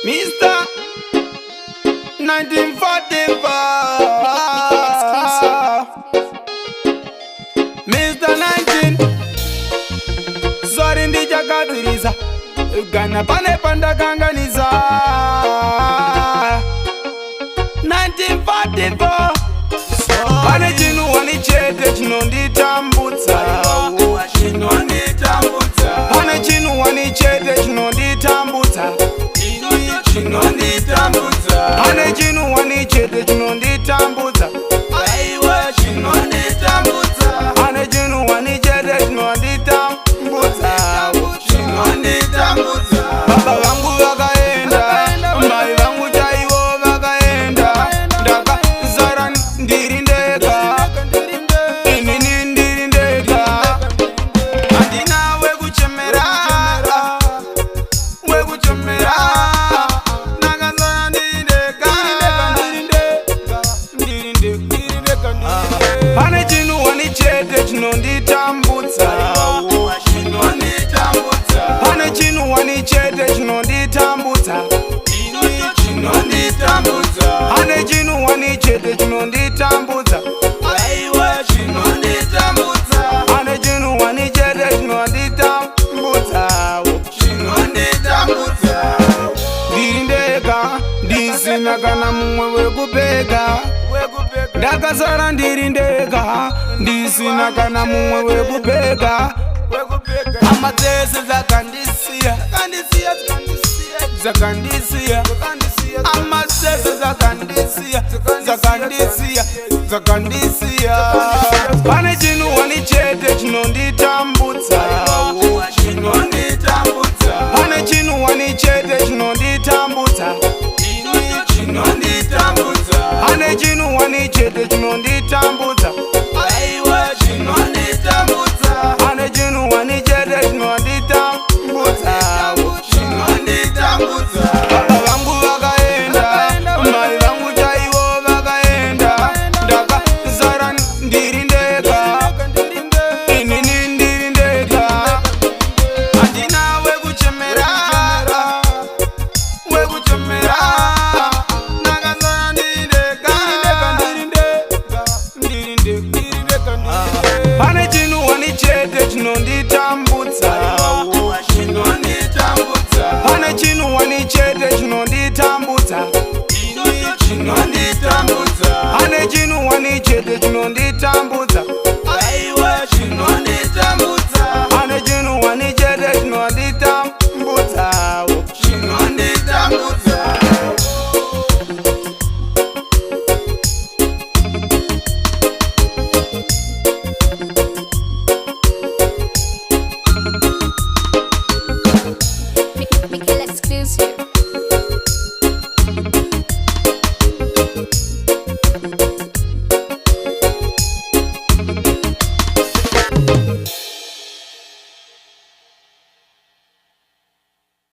Mr. 1945. Mr. 19 Zori ndichakadziriza Gana pane pandakanganiza 1944 Pane chinhuwani chete chinonditambudza Pane chinhuwani chete chinonditambudza Pane chinhuwani chete chinonditambudza Pane chinhuwani chete chinonditambudza Baba vangu vakaenda Mai vangu chaivo vakaenda Ndakazara ndiri ndega Inini ndiri ndega Handina wekuchemera Wekuchemera Ndakazara ndiri ndega Ndiri ndega Pane chinhuwani chete chinonditambudza Pane chinhuwani chete chinonditambudza Pane chinhuwani chete chinonditambudza Pane chinhuwani chete chinonditambudza Ndiri ndega ndisina kana mumwe wekupeka Ndakazara ndiri ndega ndisina kana mumwe wekupeka Hama dzese dzakandisiya Hama dzese dzakandisiya Pane chinhuwani chete chinonditambudza Pane chinhuwani chete chinonditambudza Pane chinhuwani chete chinonditambudza Pane chinhuwani chete chinonditambudza Baba vangu vakaenda Mai vangu chaivo vakaenda Ndakazara ndiri ndega Inini ndiri ndega Handina wekuchemera Ndakazara ndiri ndega Pane chinhuwani chete chinonditambudza Pane chinhuwani chete chinonditambudza Pane chinhuwani chete chinonditambudza Pane chinhuwani chete chinonditambudza Make it exclusive.